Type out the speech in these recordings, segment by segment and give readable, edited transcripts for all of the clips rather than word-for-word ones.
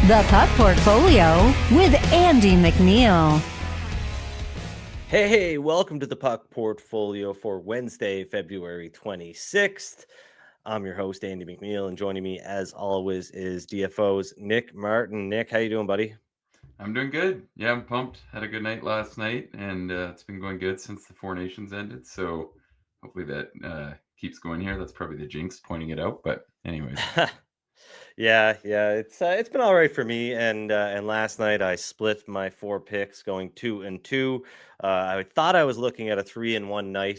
The Puck Portfolio with Andy McNeil. Hey, welcome to the Puck Portfolio for Wednesday, February 26th. I'm your host, Andy McNeil, and joining me, as always, is DFO's Nick Martin. Nick, how you doing, buddy? I'm doing good. Yeah, I'm pumped. Had a good night last night, and it's been going good since the Four Nations ended. So hopefully that keeps going here. That's probably the jinx pointing it out. But anyways. Yeah, it's been all right for me. And last night I split my four picks, going 2-2. I thought I was looking at a 3-1 night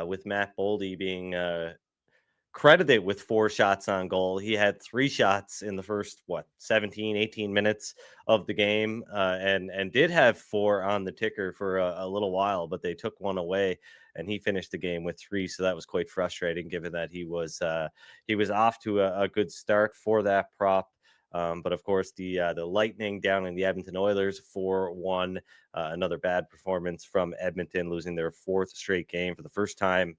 with Matt Boldy being credited with 4 shots on goal. He had 3 shots in the first 17, 18 minutes of the game, and did have 4 on the ticker for a little while, but they took one away, and he finished the game with 3. So that was quite frustrating, given that he was off to a good start for that prop. But of course, the Lightning down in the Edmonton Oilers 4-1. Another bad performance from Edmonton, losing their 4th straight game for the first time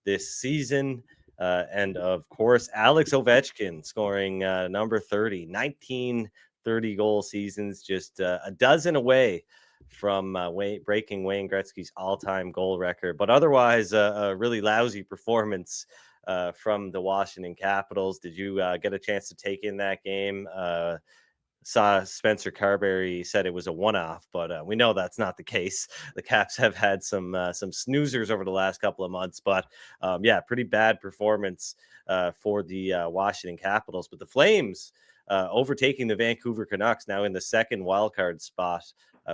this season. And of course, Alex Ovechkin scoring number 30, 19 30-goal seasons, just a dozen away from breaking Wayne Gretzky's all-time goal record. But otherwise, a really lousy performance from the Washington Capitals. Did you get a chance to take in that game? Saw Spencer Carberry said it was a one-off, but we know that's not the case. The Caps have had some snoozers over the last couple of months, but pretty bad performance for the Washington Capitals. But the Flames overtaking the Vancouver Canucks, now in the second wildcard spot,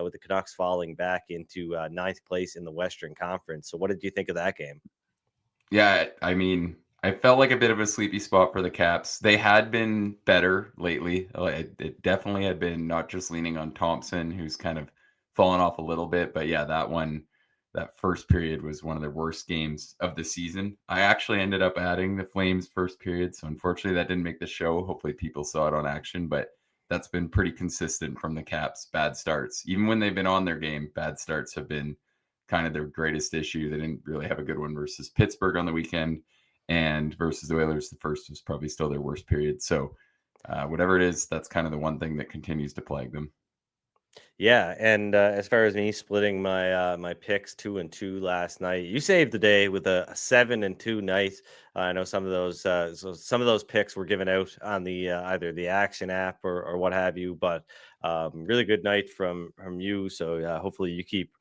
with the Canucks falling back into 9th place in the Western Conference. So what did you think of that game? Yeah, I mean, I felt like a bit of a sleepy spot for the Caps. They had been better lately. It definitely had been, not just leaning on Thompson, who's kind of fallen off a little bit. But yeah, that first period was one of their worst games of the season. I actually ended up adding the Flames first period. So unfortunately, that didn't make the show. Hopefully people saw it on action. But that's been pretty consistent from the Caps. Bad starts. Even when they've been on their game, bad starts have been kind of their greatest issue. They didn't really have a good one versus Pittsburgh on the weekend. And versus the Oilers, the first was probably still their worst period. So whatever it is, that's kind of the one thing that continues to plague them. Yeah, and as far as me splitting my my picks 2-2 last night, you saved the day with a 7-2 night. I know some of those picks were given out on the either the Action app or what have you, but really good night from you. So hopefully you keep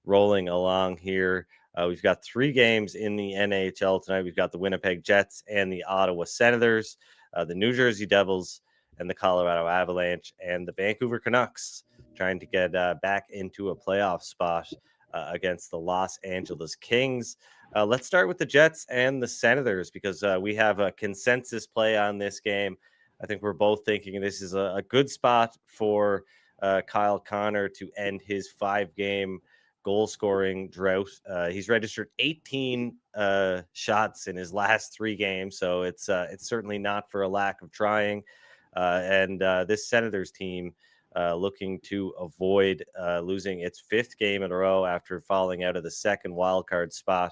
rolling along here. We've got 3 games in the NHL tonight. We've got the Winnipeg Jets and the Ottawa Senators, the New Jersey Devils and the Colorado Avalanche, and the Vancouver Canucks trying to get back into a playoff spot against the Los Angeles Kings. Let's start with the Jets and the Senators, because we have a consensus play on this game. I think we're both thinking this is a good spot for Kyle Connor to end his 5-game goal scoring drought. He's registered 18 shots in his last 3 games, so it's certainly not for a lack of trying. And this Senators team looking to avoid losing its 5th game in a row after falling out of the second wildcard spot.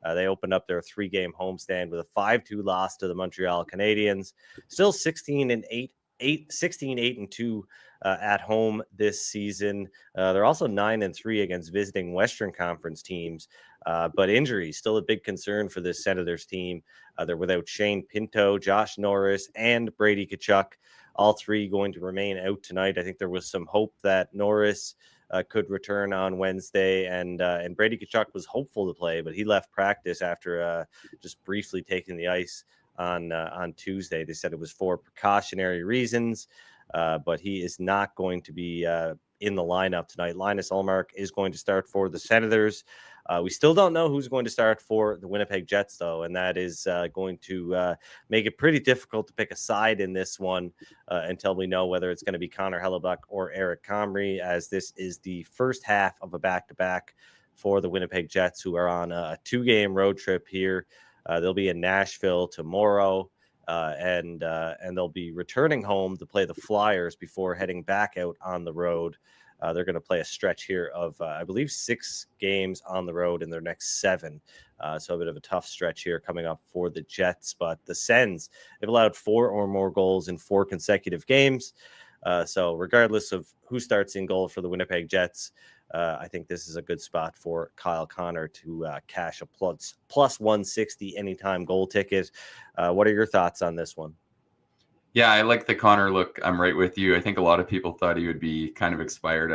They opened up their 3-game homestand with a 5-2 loss to the Montreal Canadiens. Still 16-8-2 at home this season. They're also 9-3 against visiting Western Conference teams. But injuries still a big concern for this Senators team. They're without Shane Pinto, Josh Norris, and Brady Tkachuk. All 3 going to remain out tonight. I think there was some hope that Norris could return on Wednesday, and Brady Tkachuk was hopeful to play, but he left practice after just briefly taking the ice on Tuesday. They said it was for precautionary reasons, but he is not going to be in the lineup tonight. Linus Ullmark is going to start for the Senators. We still don't know who's going to start for the Winnipeg Jets, though, and that is going to make it pretty difficult to pick a side in this one until we know whether it's going to be Connor Hellebuck or Eric Comrie, as this is the first half of a back-to-back for the Winnipeg Jets, who are on a 2-game road trip here. They'll be in Nashville tomorrow, and they'll be returning home to play the Flyers before heading back out on the road. They're going to play a stretch here of, I believe, 6 games on the road in their next 7. So a bit of a tough stretch here coming up for the Jets. But the Sens, they've allowed 4 or more goals in 4 consecutive games. So regardless of who starts in goal for the Winnipeg Jets, I think this is a good spot for Kyle Connor to cash a plus 160 anytime goal ticket. What are your thoughts on this one? Yeah, I like the Connor look. I'm right with you. I think a lot of people thought he would be kind of inspired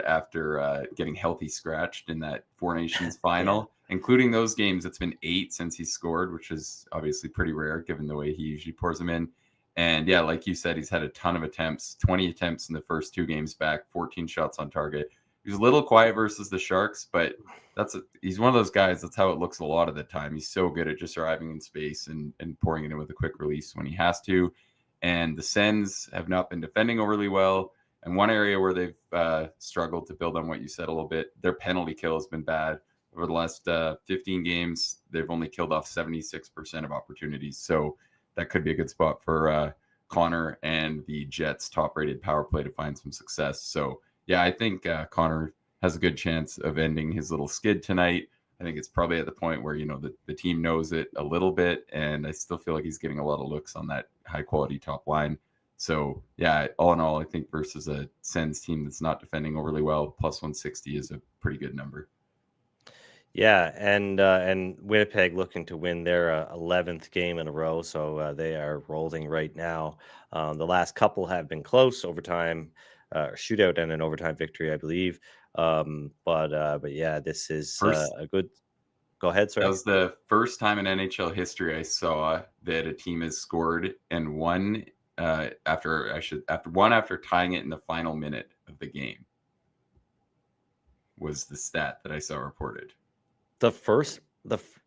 after getting healthy scratched in that Four Nations final, including those games. It's been 8 since he scored, which is obviously pretty rare given the way he usually pours them in. And yeah, like you said, he's had a ton of attempts, 20 attempts in the first 2 games back, 14 shots on target. He was a little quiet versus the Sharks, but he's one of those guys. That's how it looks a lot of the time. He's so good at just arriving in space and pouring it in with a quick release when he has to. And the Sens have not been defending overly well. And one area where they've struggled, to build on what you said a little bit, their penalty kill has been bad. Over the last 15 games, they've only killed off 76% of opportunities. So that could be a good spot for Connor and the Jets' top-rated power play to find some success. So, yeah, I think Connor has a good chance of ending his little skid tonight. I think it's probably at the point where, the team knows it a little bit, and I still feel like he's getting a lot of looks on that high-quality top line. So, yeah, all in all, I think versus a Sens team that's not defending overly well, plus 160 is a pretty good number. Yeah, and Winnipeg looking to win their 11th game in a row, so they are rolling right now. The last couple have been close, overtime, shootout, and an overtime victory, I believe. But yeah, this is First, a good. Go ahead, that sorry. was the first time in NHL history I saw that a team has scored and won after tying it in the final minute of the game. Was the stat that I saw reported.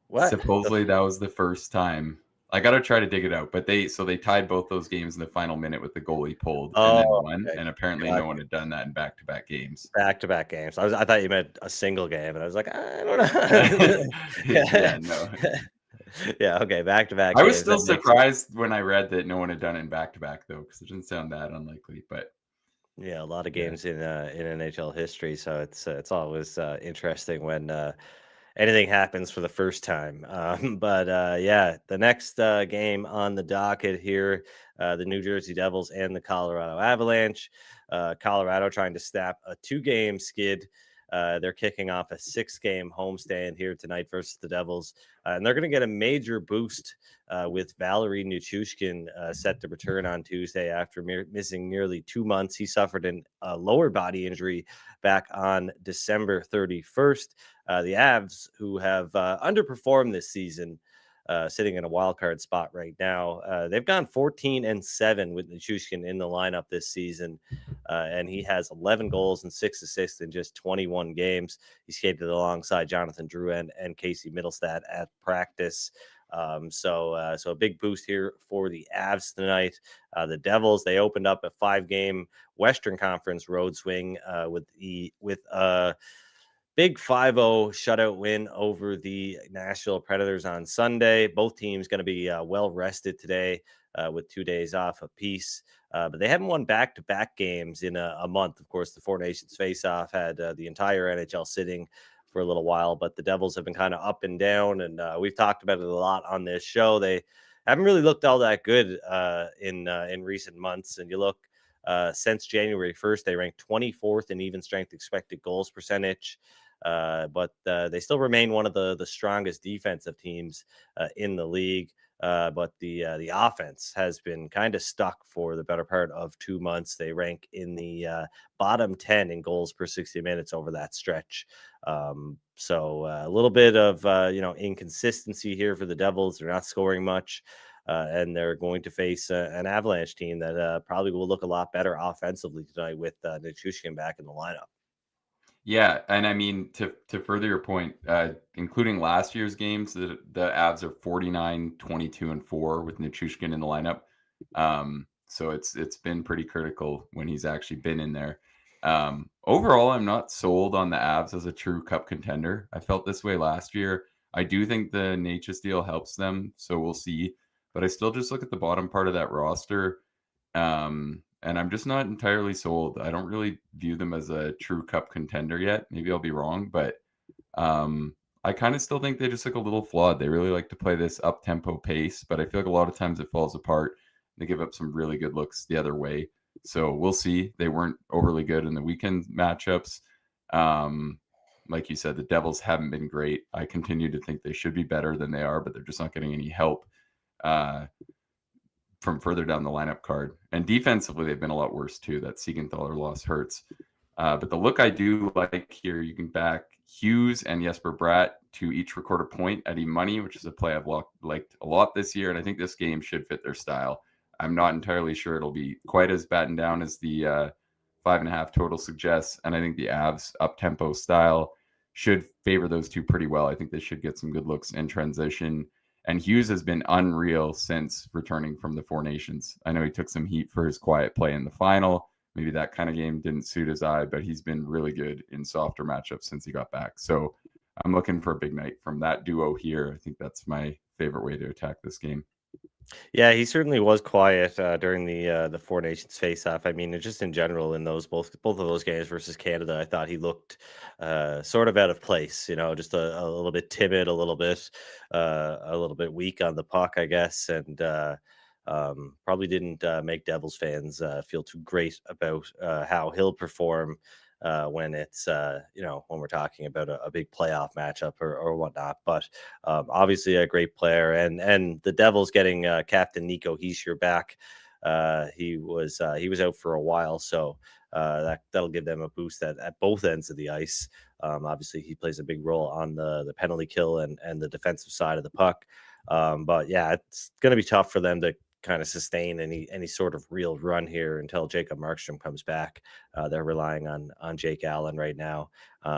What? Supposedly that was the first time. I got to try to dig it out, but they tied both those games in the final minute with the goalie pulled and then won. Okay. And apparently no one had done that in back-to-back games. Back-to-back games. I thought you meant a single game, and I was like, I don't know. Yeah, no. Yeah, okay, back-to-back I was games. still surprised when I read that no one had done it in back-to-back, though, because it didn't sound that unlikely. But yeah, a lot of games in NHL history, so it's always interesting when anything happens for the first time. But yeah, the next game on the docket here, the New Jersey Devils and the Colorado Avalanche. Colorado trying to snap a 2-game skid. They're kicking off a 6-game homestand here tonight versus the Devils. And they're going to get a major boost with Valerie Nichushkin set to return on Tuesday after missing nearly 2 months. He suffered a lower body injury back on December 31st. The Avs, who have underperformed this season, sitting in a wild card spot right now. They've gone 14-7 with Nichushkin in the lineup this season, and he has 11 goals and 6 assists in just 21 games. He skated alongside Jonathan Drouin and Casey Middlestat at practice. So a big boost here for the Avs tonight. The Devils, they opened up a 5-game Western Conference road swing with big 5-0 shutout win over the Nashville Predators on Sunday. Both teams going to be well rested today with 2 days off apiece. But they haven't won back-to-back games in a month. Of course, the Four Nations face-off had the entire NHL sitting for a little while, but the Devils have been kind of up and down, and we've talked about it a lot on this show. They haven't really looked all that good in recent months, and you look since January 1st, they ranked 24th in even strength expected goals percentage. But they still remain one of the strongest defensive teams in the league. But the offense has been kind of stuck for the better part of 2 months. They rank in the bottom 10 in goals per 60 minutes over that stretch. So a little bit of inconsistency here for the Devils. They're not scoring much. And they're going to face an Avalanche team that probably will look a lot better offensively tonight with Nichushkin back in the lineup. yeah, and I mean to further your point, including last year's games, the Avs are 49-22-4 with Nichushkin in the lineup. So it's been pretty critical when he's actually been in there. Overall, I'm not sold on the Avs as a true cup contender. I felt this way last year. I do think the Natchez deal helps them, so we'll see. But I still just look at the bottom part of that roster. And I'm just not entirely sold. I don't really view them as a true cup contender yet. Maybe I'll be wrong, but I kind of still think they just look a little flawed. They really like to play this up-tempo pace, but I feel like a lot of times it falls apart. They give up some really good looks the other way. So we'll see. They weren't overly good in the weekend matchups. Like you said, the Devils haven't been great. I continue to think they should be better than they are, but they're just not getting any help from further down the lineup card. And defensively, they've been a lot worse too. That Siegenthaler loss hurts. But the look I do like here, you can back Hughes and Jesper Bratt to each record a point at E-money, which is a play I've liked a lot this year. And I think this game should fit their style. I'm not entirely sure it'll be quite as battened down as the 5.5 total suggests. And I think the Avs up-tempo style should favor those two pretty well. I think they should get some good looks in transition. And Hughes has been unreal since returning from the Four Nations. I know he took some heat for his quiet play in the final. Maybe that kind of game didn't suit his eye, but he's been really good in softer matchups since he got back. So I'm looking for a big night from that duo here. I think that's my favorite way to attack this game. Yeah, he certainly was quiet during the Four Nations face-off. I mean, just in general in those both of those games versus Canada, I thought he looked sort of out of place. Just a little bit timid, a little bit weak on the puck, I guess, and probably didn't make Devils fans feel too great about how he'll perform when it's when we're talking about a big playoff matchup or whatnot. But obviously a great player, and the Devils getting Captain Nico Hischier back. He was out for a while, so that'll give them a boost at both ends of the ice. Obviously, he plays a big role on the penalty kill and the defensive side of the puck. But yeah, it's going to be tough for them to kind of sustain any sort of real run here until Jacob Markstrom comes back. They're relying on Jake Allen right now.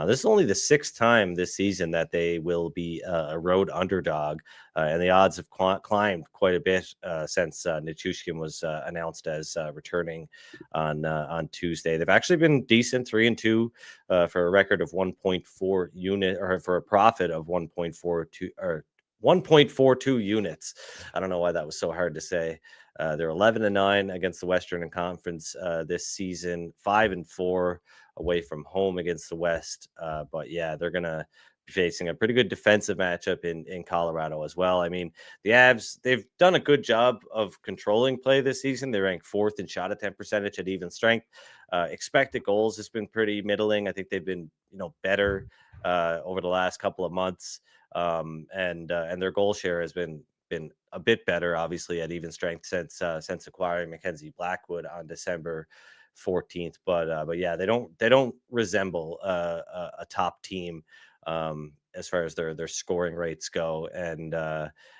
This is only the 6th time this season that they will be a road underdog, and the odds have climbed quite a bit since Nichushkin was announced as returning on Tuesday. They've actually been decent, 3-2 for a record of 1.4 unit, or for a profit of 1.42 or 1.42 units. I don't know why that was so hard to say. They're 11-9 against the Western Conference this season, 5-4 away from home against the West. But yeah, they're gonna be facing a pretty good defensive matchup in Colorado as well. I mean, the Avs, they've done a good job of controlling play this season. They rank 4th in shot attempt percentage at even strength. Expected goals has been pretty middling. I think they've been better over the last couple of months. And their goal share has been a bit better, obviously at even strength since acquiring Mackenzie Blackwood on December 14th. But yeah, they don't resemble a top team as far as their scoring rates go. And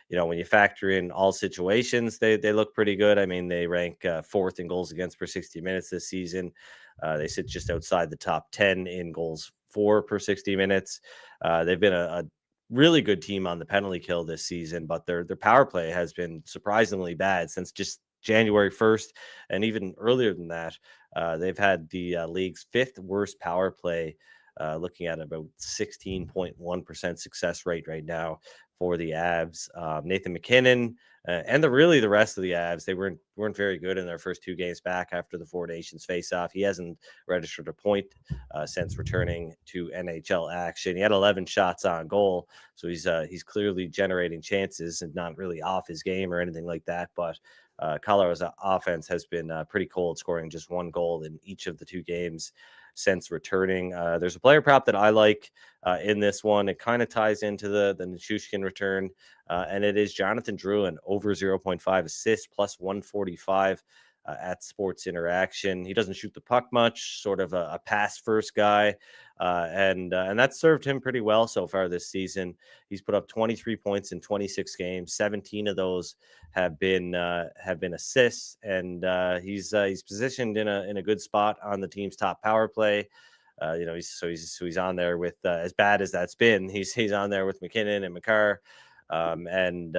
when you factor in all situations, they look pretty good. I mean, they rank 4th in goals against per 60 minutes this season. They sit just outside the top 10 in goals for per 60 minutes. They've been a really good team on the penalty kill this season, but their power play has been surprisingly bad since just January 1st, and even earlier than that. They've had the league's 5th worst power play, looking at about 16.1% success rate right now for the Avs. Nathan McKinnon and the rest of the Avs, they weren't very good in their first 2 games back after the Four Nations face-off. He hasn't registered a point since returning to NHL action. He had 11 shots on goal, so he's clearly generating chances and not really off his game or anything like that. But Colorado's offense has been pretty cold, scoring just 1 goal in each of the 2 games since returning. There's a player prop that I like in this one. It kind of ties into the Nichushkin return, and it is Jonathan Drouin over 0.5 assists plus 145 at Sports Interaction. He doesn't shoot the puck much, sort of a pass first guy, and that served him pretty well so far this season. He's put up 23 points in 26 games. 17 of those have been assists, and he's positioned in a good spot on the team's top power play. He's on there with as bad as that's been. He's on there with McKinnon and Makar, and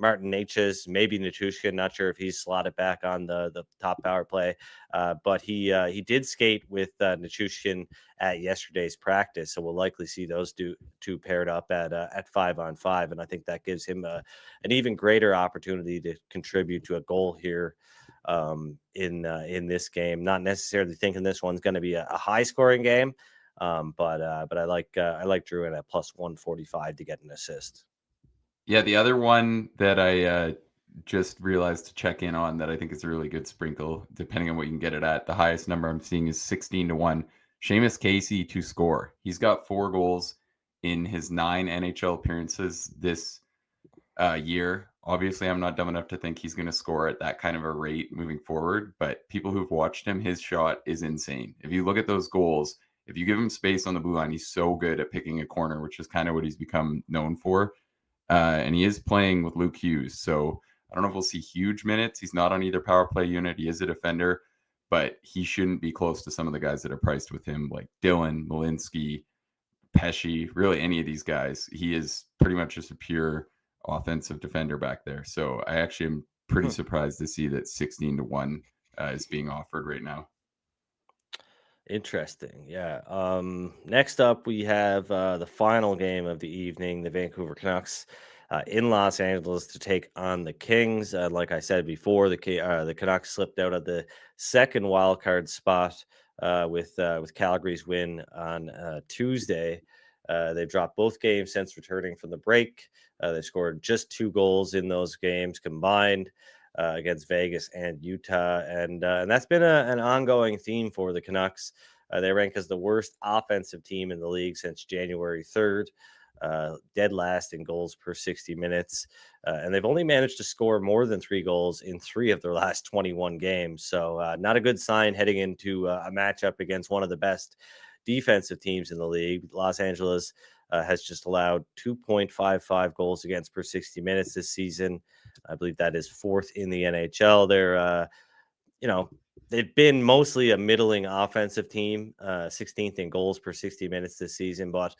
Martin Necas, maybe Nichushkin. Not sure if he's slotted back on the top power play, but he did skate with Nichushkin at yesterday's practice, so we'll likely see those two paired up at 5-on-5, and I think that gives him an even greater opportunity to contribute to a goal here in this game. Not necessarily thinking this one's going to be a high scoring game, but I like Drouin at plus 145 to get an assist. Yeah, the other one that I just realized to check in on that I think is a really good sprinkle, depending on what you can get it at. The highest number I'm seeing is 16-1. Seamus Casey to score. He's got 4 goals in his 9 NHL appearances this year. Obviously, I'm not dumb enough to think he's going to score at that kind of a rate moving forward, but people who've watched him, his shot is insane. If you look at those goals, if you give him space on the blue line, he's so good at picking a corner, which is kind of what he's become known for. And he is playing with Luke Hughes. So I don't know if we'll see huge minutes. He's not on either power play unit. He is a defender, but he shouldn't be close to some of the guys that are priced with him, like Dylan, Malinsky, Pesci, really any of these guys. He is pretty much just a pure offensive defender back there. So I actually am pretty surprised to see that 16-1 is being offered right now. Interesting. Yeah. Next up, we have the final game of the evening, the Vancouver Canucks in Los Angeles to take on the Kings. Like I said before, the Canucks slipped out of the second wild card spot with Calgary's win on Tuesday. They've dropped both games since returning from the break. They scored just 2 goals in those games combined. Against Vegas and Utah, and that's been an ongoing theme for the Canucks. They rank as the worst offensive team in the league since January 3rd, dead last in goals per 60 minutes, and they've only managed to score more than 3 goals in 3 of their last 21 games. So not a good sign heading into a matchup against one of the best defensive teams in the league. Los Angeles has just allowed 2.55 goals against per 60 minutes this season. I believe that is 4th in the NHL. They're, they've been mostly a middling offensive team, 16th in goals per 60 minutes this season, but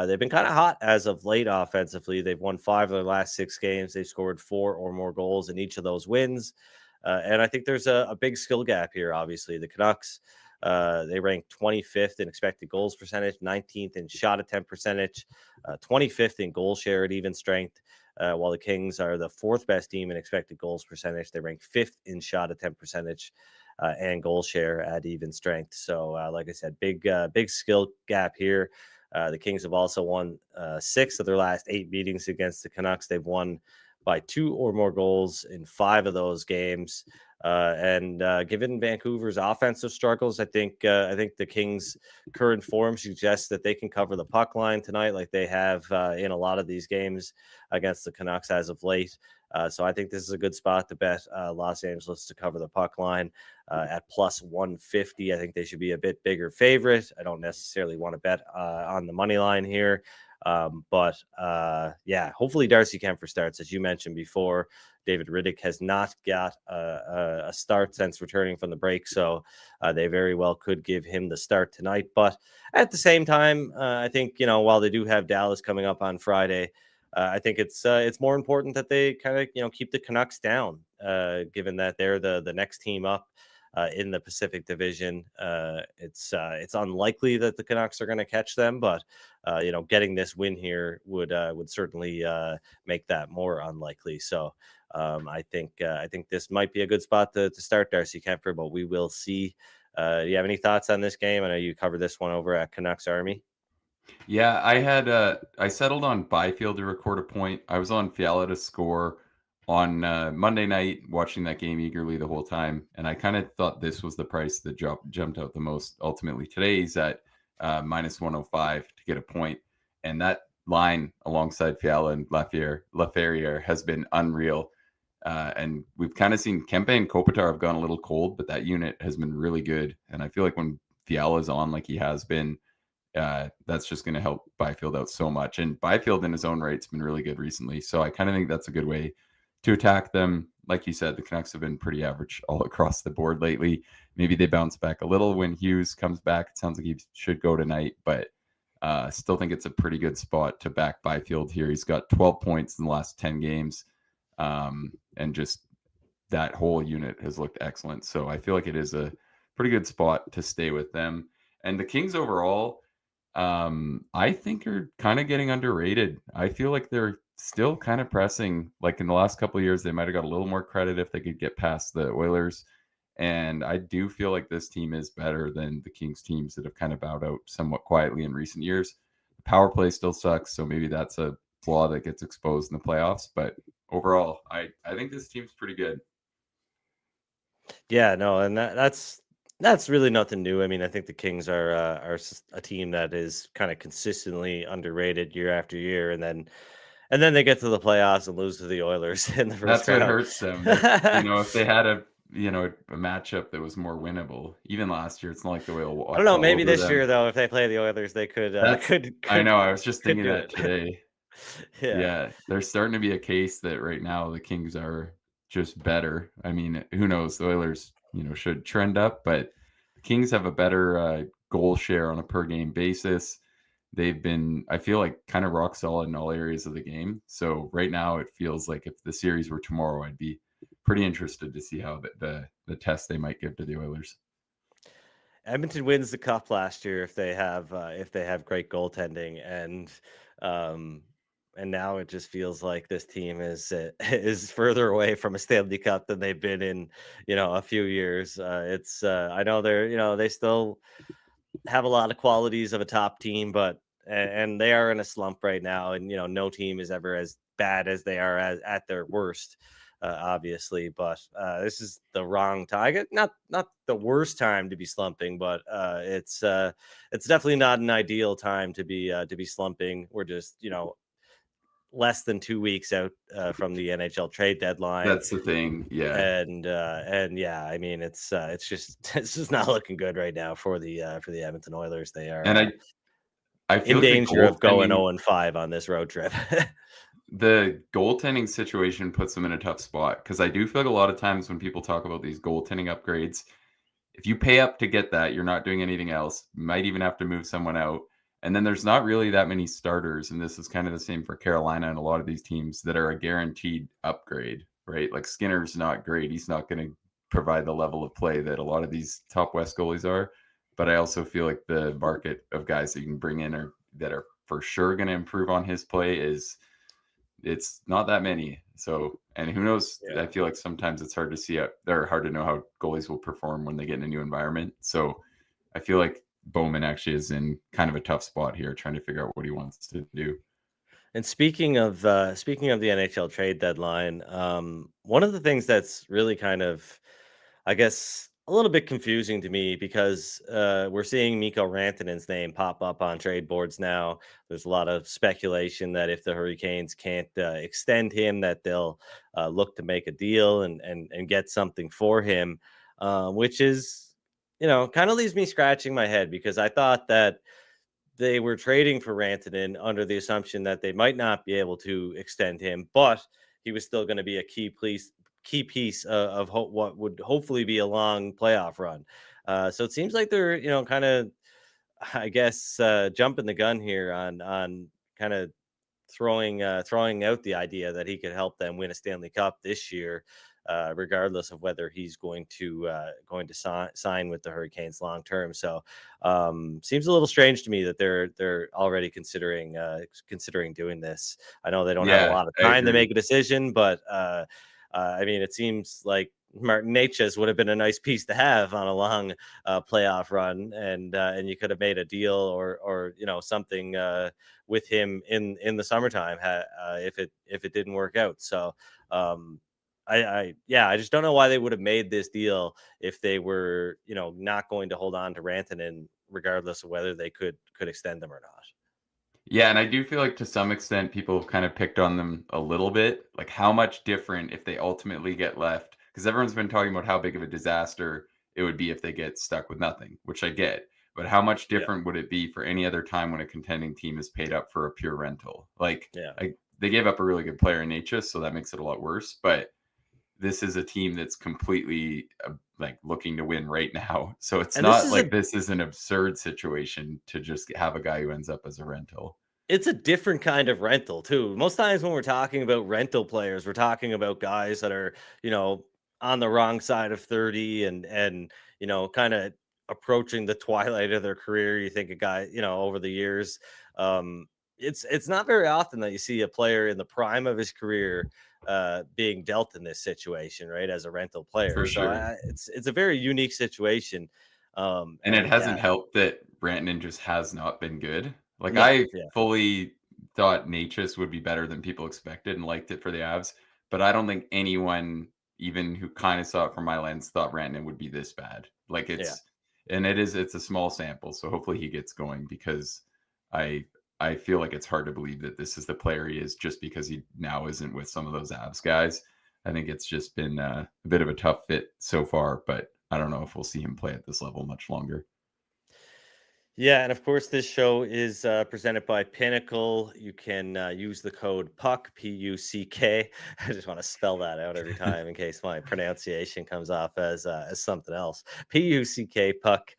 they've been kind of hot as of late offensively. They've won 5 of their last 6 games. They've scored 4 or more goals in each of those wins. And I think there's a big skill gap here, obviously. The Canucks, they rank 25th in expected goals percentage, 19th in shot attempt percentage, 25th in goal share at even strength. While the Kings are the 4th best team in expected goals percentage, they rank 5th in shot attempt percentage and goal share at even strength. So, like I said, big skill gap here. The Kings have also won 6 of their last 8 meetings against the Canucks. They've won by 2 or more goals in 5 of those games. And given Vancouver's offensive struggles, I think the Kings' current form suggests that they can cover the puck line tonight, like they have in a lot of these games against the Canucks as of late. So I think this is a good spot to bet Los Angeles to cover the puck line at plus 150. I think they should be a bit bigger favorite. I don't necessarily want to bet on the money line here. But hopefully Darcy Kemper starts. As you mentioned before, David Riddick has not got a start since returning from the break, so they very well could give him the start tonight. But at the same time, I think, while they do have Dallas coming up on Friday, I think it's more important that they kind of keep the Canucks down, given that they're the next team up. In the Pacific Division, it's unlikely that the Canucks are going to catch them, but getting this win here would certainly make that more unlikely. So I think this might be a good spot to start Darcy Kemper, but we will see. Do you have any thoughts on this game? I know you covered this one over at Canucks Army. Yeah, I settled on Byfield to record a point. I was on Fiala to score on Monday night, watching that game eagerly the whole time, and I kind of thought this was the price that jumped out the most. Ultimately, today he's at minus 105 to get a point, and that line alongside Fiala and Laferriere has been unreal. And we've kind of seen Kempe and Kopitar have gone a little cold, but that unit has been really good. And I feel like when Fiala's on like he has been, that's just going to help Byfield out so much. And Byfield in his own right has been really good recently. So I kind of think that's a good way to attack them. Like you said, the Canucks have been pretty average all across the board lately. Maybe they bounce back a little when Hughes comes back. It sounds like he should go tonight, but I still think it's a pretty good spot to back Byfield here. He's got 12 points in the last 10 games. And just that whole unit has looked excellent. So I feel like it is a pretty good spot to stay with them. And the Kings overall, I think are kind of getting underrated. I feel like they're still kind of pressing. Like in the last couple of years, they might have got a little more credit if they could get past the Oilers. And I do feel like this team is better than the Kings teams that have kind of bowed out somewhat quietly in recent years. The power play still sucks, so maybe that's a flaw that gets exposed in the playoffs. But overall, I think this team's pretty good. Yeah, no, and that's really nothing new. I mean, I think the Kings are a team that is kind of consistently underrated year after year, and then they get to the playoffs and lose to the Oilers in the first That's what round. hurts them. That, you know, if they had a matchup that was more winnable, even last year, it's not like the Whale I don't walked know. all Maybe over this them. year, though, if they play the Oilers, they could That's I know. I was just could thinking do that it. today. Yeah. Yeah, there's starting to be a case that right now the Kings are just better. I mean, who knows? The Oilers, should trend up, but the Kings have a better goal share on a per game basis. They've been, I feel like, kind of rock solid in all areas of the game. So right now, it feels like if the series were tomorrow, I'd be pretty interested to see how the test they might give to the Oilers. Edmonton wins the cup last year if they have great goaltending, um and now it just feels like this team is is further away from a Stanley Cup than they've been in a few years. It's I know they're they still have a lot of qualities of a top team, but and they are in a slump right now, and no team is ever as bad as they are at their worst, obviously. But this is the wrong time. Not the worst time to be slumping, but it's definitely not an ideal time to be slumping. We're just less than 2 weeks out from the NHL trade deadline, That's the thing. Yeah. and yeah, I mean it's just it's just not looking good right now for the Edmonton Oilers. They are And I feel in like the danger of going goaltending 0-5 on this road trip. the goaltending situation puts them in a tough spot because I do feel like a lot of times when people talk about these goaltending upgrades, if you pay up to get that, you're not doing anything else. You might even have to move someone out. And then there's not really that many starters. And this is kind of the same for Carolina and a lot of these teams that are a guaranteed upgrade, right? Like Skinner's not great. He's not going to provide the level of play that a lot of these top West goalies are. But I also feel like the market of guys that you can bring in that are for sure going to improve on his play it's not that many. So, and who knows? Yeah. I feel like sometimes it's hard to see they're hard to know how goalies will perform when they get in a new environment. So I feel like Bowman actually is in kind of a tough spot here, trying to figure out what he wants to do. And speaking of the NHL trade deadline, one of the things that's really kind of, I guess, a little bit confusing to me because we're seeing Mikko Rantanen's name pop up on trade boards now. There's a lot of speculation that if the Hurricanes can't extend him, that they'll look to make a deal and get something for him, which is kind of leaves me scratching my head because I thought that they were trading for Rantanen under the assumption that they might not be able to extend him, but he was still going to be a key piece of what would hopefully be a long playoff run. So it seems like they're kind of, I guess, jumping the gun here on kind of throwing out the idea that he could help them win a Stanley Cup this year, regardless of whether he's going to sign with the Hurricanes long term. So seems a little strange to me that they're already considering doing this. I know they don't have a Yeah, lot of I time to agree. make a decision, but I mean, it seems like Martin Necas would have been a nice piece to have on a long playoff run, and you could have made a deal or something with him in the summertime if it didn't work out. So I just don't know why they would have made this deal if they were not going to hold on to Rantanen regardless of whether they could extend them or not. Yeah, and I do feel like to some extent people have kind of picked on them a little bit. Like how much different if they ultimately get left? Because everyone's been talking about how big of a disaster it would be if they get stuck with nothing, which I get. But how much Yeah, different would it be for any other time when a contending team is paid up for a pure rental? Like, yeah. they gave up a really good player in Natchez, so that makes it a lot worse. But this is a team that's completely like looking to win right now. So it's And this not is like this is an absurd situation to just have a guy who ends up as a rental. it's a different kind of rental too. Most times when we're talking about rental players, we're talking about guys that are, on the wrong side of 30 and kind of approaching the twilight of their career. You think a guy, over the years, um, it's not very often that you see a player in the prime of his career being dealt in this situation, right? As a rental player. For So sure. it's a very unique situation. And it And hasn't yeah, helped that Rantanen just has not been good. Like no, I yeah, fully thought Natchez would be better than people expected and liked it for the Avs. but I don't think anyone, even who kind of saw it from my lens, thought Rantanen would be this bad. Like Yeah. it's a small sample, so hopefully he gets going, because I I feel like it's hard to believe that this is the player he is just because he now isn't with some of those Avs guys. I think it's just been a bit of a tough fit so far, but I don't know if we'll see him play at this level much longer. Yeah, and of course, this show is presented by Pinnacle. You can use the code PUCK, P-U-C-K. I just want to spell that out every time in case my pronunciation comes off as something else. P-U-C-K, PUCK,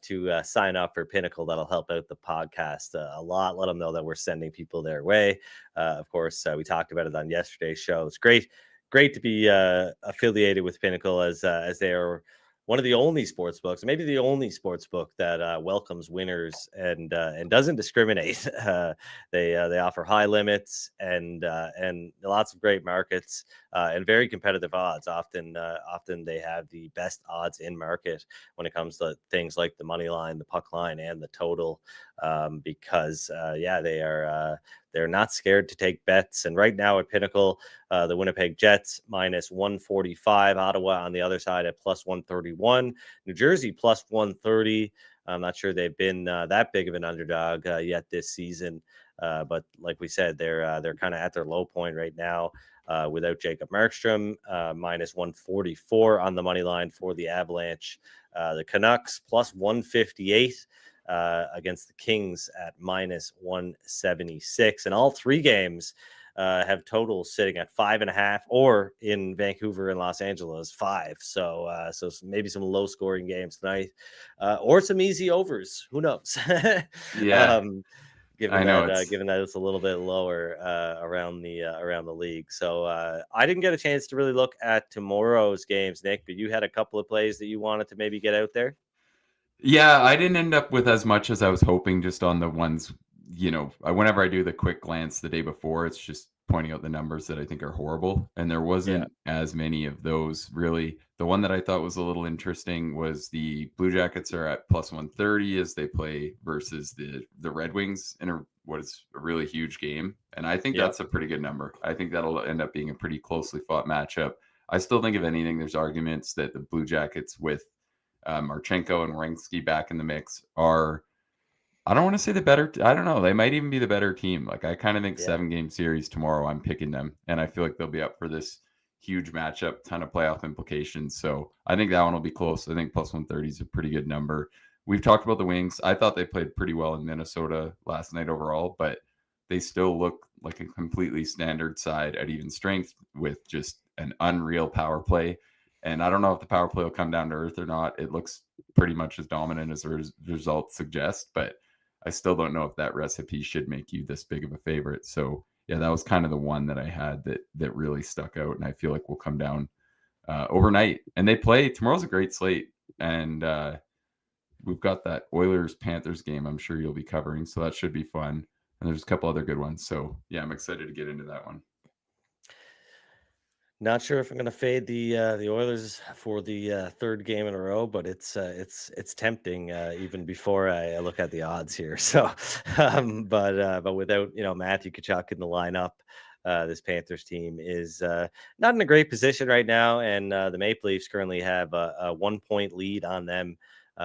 to sign up for Pinnacle. That'll help out the podcast a lot. Let them know that we're sending people their way. Of course, we talked about it on yesterday's show. It's great to be affiliated with Pinnacle as they are one of the only sports books, maybe the only sports book that welcomes winners and doesn't discriminate. They offer high limits and lots of great markets and very competitive odds. Often they have the best odds in market when it comes to things like the money line, the puck line, and the total. Because they're not scared to take bets. And right now at Pinnacle, the Winnipeg Jets minus 145, Ottawa on the other side at plus 131, New Jersey plus 130. I'm not sure they've been that big of an underdog yet this season, but like we said, they're kind of at their low point right now without Jacob Markstrom. Minus 144 on the money line for the Avalanche. The Canucks plus 158. Against the Kings at minus 176. And all three games have totals sitting at 5.5, or in Vancouver and Los Angeles, 5. So maybe some low scoring games tonight, or some easy overs. Who knows? Yeah, Given I know that it's a little bit lower around the league. So I didn't get a chance to really look at tomorrow's games, Nick, but you had a couple of plays that you wanted to maybe get out there. Yeah, I didn't end up with as much as I was hoping, just on the ones, whenever I do the quick glance the day before, it's just pointing out the numbers that I think are horrible. And there wasn't as many of those, really. The one that I thought was a little interesting was the Blue Jackets are at plus 130 as they play versus the Red Wings in what is a really huge game. And I think that's a pretty good number. I think that'll end up being a pretty closely fought matchup. I still think, if anything, there's arguments that the Blue Jackets with Marchenko and Werenski back in the mix are, I don't want to say the better. I don't know. They might even be the better team. Like, I kind of think 7-game series tomorrow, I'm picking them, and I feel like they'll be up for this huge matchup, ton of playoff implications. So I think that one will be close. I think plus 130 is a pretty good number. We've talked about the Wings. I thought they played pretty well in Minnesota last night overall, but they still look like a completely standard side at even strength with just an unreal power play. And I don't know if the power play will come down to earth or not. It looks pretty much as dominant as the results suggest, but I still don't know if that recipe should make you this big of a favorite. So yeah, that was kind of the one that I had that really stuck out, and I feel like will come down overnight. And they play tomorrow's a great slate, and we've got that Oilers-Panthers game I'm sure you'll be covering, so that should be fun. And there's a couple other good ones. So yeah, I'm excited to get into that one. Not sure if I'm going to fade the Oilers for the third game in a row, but it's tempting even before I look at the odds here. So, but without Matthew Tkachuk in the lineup, this Panthers team is not in a great position right now, and the Maple Leafs currently have a 1-point lead on them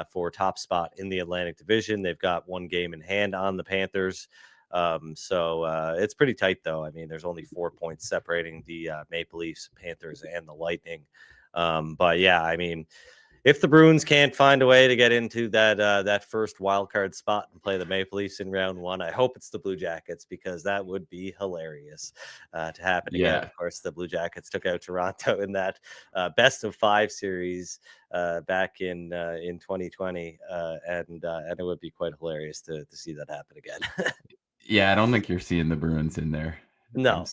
for top spot in the Atlantic Division. They've got one game in hand on the Panthers. So it's pretty tight, though. I mean, there's only 4 points separating the Maple Leafs, Panthers, and the Lightning. But yeah, I mean, if the Bruins can't find a way to get into that first wild card spot and play the Maple Leafs in round one, I hope it's the Blue Jackets, because that would be hilarious to happen again. Of course, the Blue Jackets took out Toronto in that best of 5 series back in 2020, and it would be quite hilarious to see that happen again. Yeah, I don't think you're seeing the Bruins in there. No,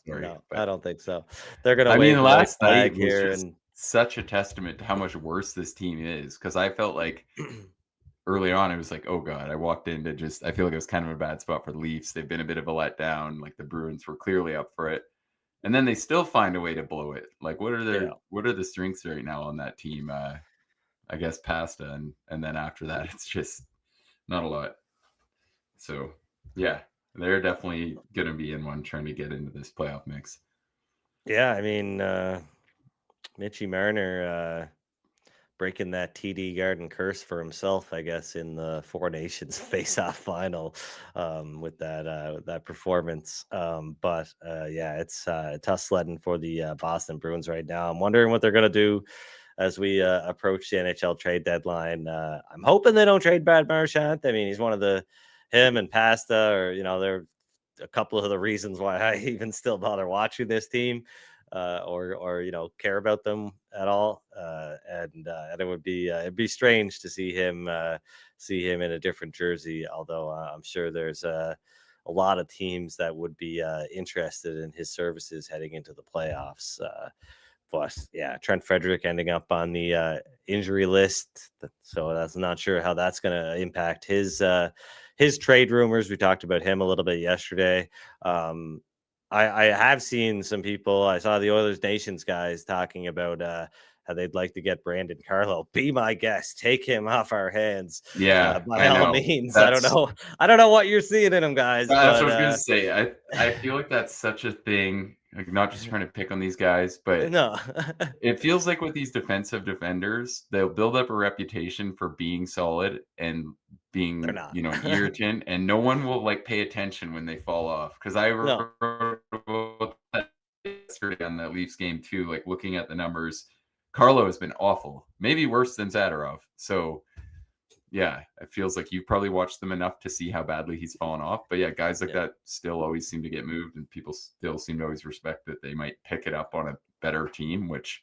I don't think so. They're going to I wave mean, the white last flag night was here, just such a testament to how much worse this team is, because I felt like early on it was like, oh god, I walked into I feel like it was kind of a bad spot for the Leafs. They've been a bit of a letdown. Like, the Bruins were clearly up for it, and then they still find a way to blow it. Like, what are the strengths right now on that team? I guess pasta, and then after that it's just not a lot. So yeah, they're definitely going to be in one trying to get into this playoff mix. Yeah, I mean, Mitchie Marner breaking that TD Garden curse for himself, I guess, in the Four Nations face-off final with that performance. But yeah, it's tough sledding for the Boston Bruins right now. I'm wondering what they're going to do as we approach the NHL trade deadline. I'm hoping they don't trade Brad Marchand. I mean, he's one of him and Pasta, or they're a couple of the reasons why I even still bother watching this team, or care about them at all. And it would be it'd be strange to see him in a different jersey. Although I'm sure there's a lot of teams that would be interested in his services heading into the playoffs. But yeah, Trent Frederick ending up on the injury list, so that's not sure how that's going to impact his trade rumors. We talked about him a little bit yesterday. Um, I have seen some people. I saw the Oilers Nations guys talking about how they'd like to get Brandon Carlo. Be my guest. Take him off our hands. Yeah, By I all know. means. I don't know. I don't know what you're seeing in him, guys. That's But what I was gonna say. I feel like that's such a thing. Like, not just trying to pick on these guys, but no, it feels like with these defensive defenders, they'll build up a reputation for being solid and they're being, not. an irritant, and no one will like pay attention when they fall off. Because I No. wrote about that yesterday on the Leafs game too. Like looking at the numbers, Carlo has been awful, maybe worse than Zadorov. So yeah, it feels like you've probably watched them enough to see how badly he's fallen off. But yeah, guys like Yeah. that still always seem to get moved, and people still seem to always respect that they might pick it up on a better team, which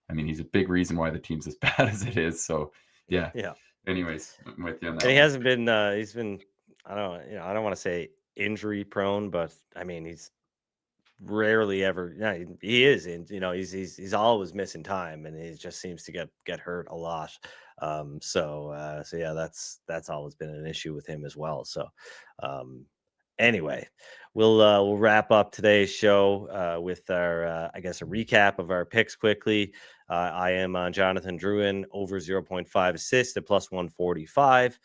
I mean, he's a big reason why the team's as bad as it is. So yeah. Yeah. Anyways, I'm with you on that And he one. hasn't been he's been I don't I don't want to say injury prone, but I mean he's rarely ever he is in he's always missing time, and he just seems to get hurt a lot. So yeah, that's always been an issue with him as well. So um anyway, we'll wrap up today's show with our I guess a recap of our picks quickly. I am on Jonathan Drouin over 0.5 assists at plus 145.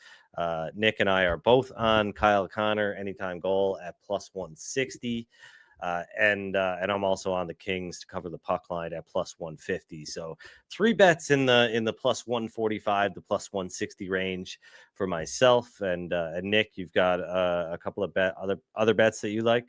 Nick and I are both on Kyle Connor anytime goal at plus 160. And I'm also on the Kings to cover the puck line at plus 150. So 3 bets in the plus 145 to plus 160 range for myself. And Nick, you've got a couple of other bets that you like.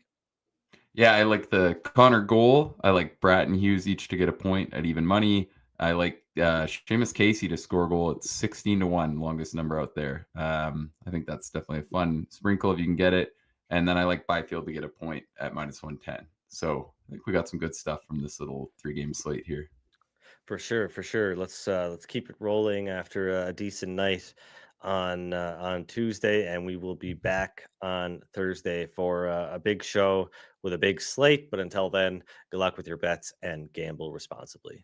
Yeah, I like the Connor goal. I like Bratt and Hughes each to get a point at even money. I like Seamus Casey to score a goal at 16-1, longest number out there. I think that's definitely a fun sprinkle if you can get it. And then I like Byfield to get a point at minus 110. So I think we got some good stuff from this little 3-game slate here. For sure, for sure. Let's keep it rolling after a decent night on Tuesday, and we will be back on Thursday for a big show with a big slate. But until then, good luck with your bets and gamble responsibly.